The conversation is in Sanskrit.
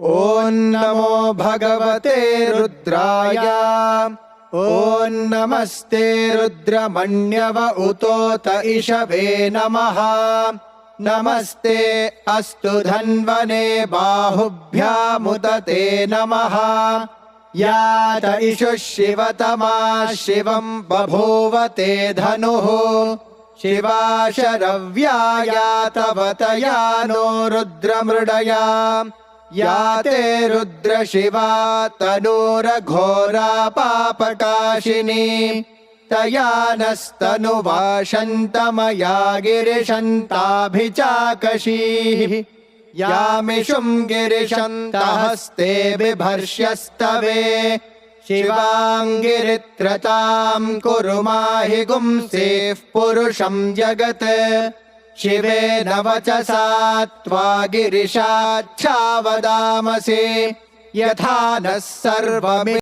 ॐ नमो भगवते रुद्राय। ॐ नमस्ते रुद्रमण्यव उतोत इषवे नमः। नमस्ते अस्तु धन्वने बाहुभ्यामुदते नमः। यात इषुः शिवतमा शिवं बभूवते धनुः। शिवा शरव्या यातवतया नो रुद्रमृडया। याते रुद्रशिवा तनूरघोरा पापकाशिनी। तया नस्तनुवाशन्तमया गिरिशन्ताभिचाकशीः। यामिषुं गिरिशन्तहस्ते बिभर्ष्यस्तवे। शिवाङ्गिरित्रतां कुरु माहि गुंसेः पुरुषं जगत्। शिवेन वचसा त्वा गिरिशाच्छावदामसि। यथा नः सर्वमि